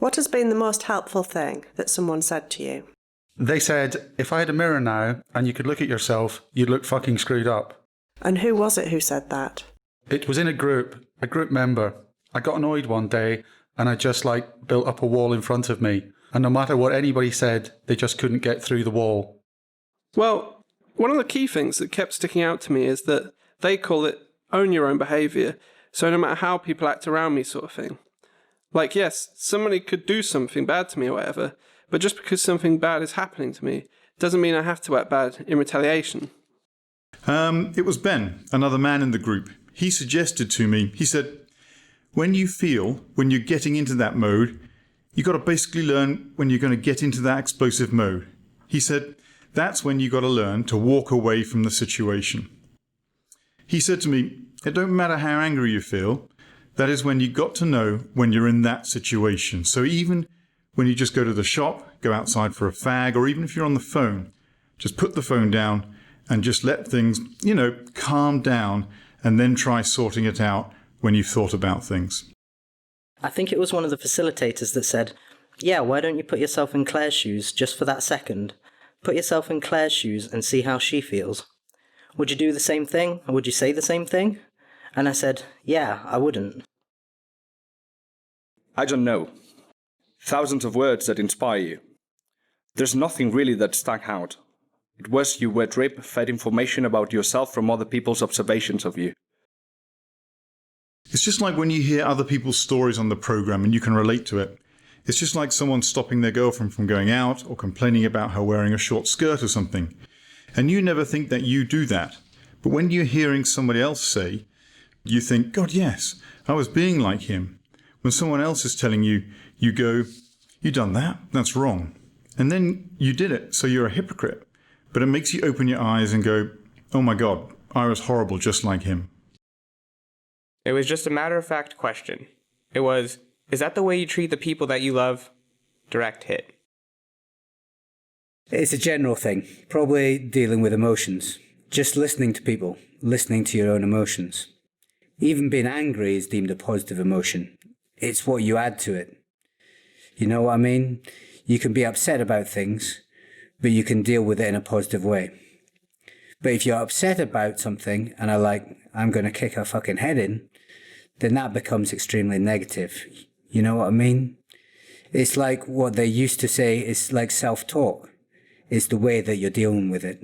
What has been the most helpful thing that someone said to you? They said, if I had a mirror now and you could look at yourself, you'd look fucking screwed up. And who was it who said that? It was in a group member. I got annoyed one day and I just built up a wall in front of me. And no matter what anybody said, they just couldn't get through the wall. Well, one of the key things that kept sticking out to me is that they call it own your own behaviour. So no matter how people act around me sort of thing. Like, yes, somebody could do something bad to me or whatever, but just because something bad is happening to me doesn't mean I have to act bad in retaliation. It was Ben, another man in the group. He suggested to me, he said, when you're getting into that mode, you got to basically learn when you're going to get into that explosive mode. He said, that's when you got to learn to walk away from the situation. He said to me, it don't matter how angry you feel, that is when you got to know when you're in that situation. So even when you just go to the shop, go outside for a fag, or even if you're on the phone, just put the phone down and just let things, calm down and then try sorting it out when you've thought about things. I think it was one of the facilitators that said, yeah, why don't you put yourself in Claire's shoes just for that second? Put yourself in Claire's shoes and see how she feels. Would you do the same thing? Or would you say the same thing? And I said, yeah, I wouldn't. I don't know. Thousands of words that inspire you. There's nothing really that stuck out. It was you were drip-fed information about yourself from other people's observations of you. It's just like when you hear other people's stories on the program and you can relate to it. It's just like someone stopping their girlfriend from going out or complaining about her wearing a short skirt or something. And you never think that you do that. But when you're hearing somebody else say, you think, God, yes, I was being like him. When someone else is telling you, you go, you done that? That's wrong. And then you did it, so you're a hypocrite. But it makes you open your eyes and go, oh my God, I was horrible just like him. It was just a matter-of-fact question. It was, is that the way you treat the people that you love? Direct hit. It's a general thing, probably dealing with emotions. Just listening to people, listening to your own emotions. Even being angry is deemed a positive emotion. It's what you add to it. You know what I mean? You can be upset about things, but you can deal with it in a positive way. But if you're upset about something and are like, I'm going to kick her fucking head in, then that becomes extremely negative. You know what I mean? It's like what they used to say is like self-talk. It's the way that you're dealing with it.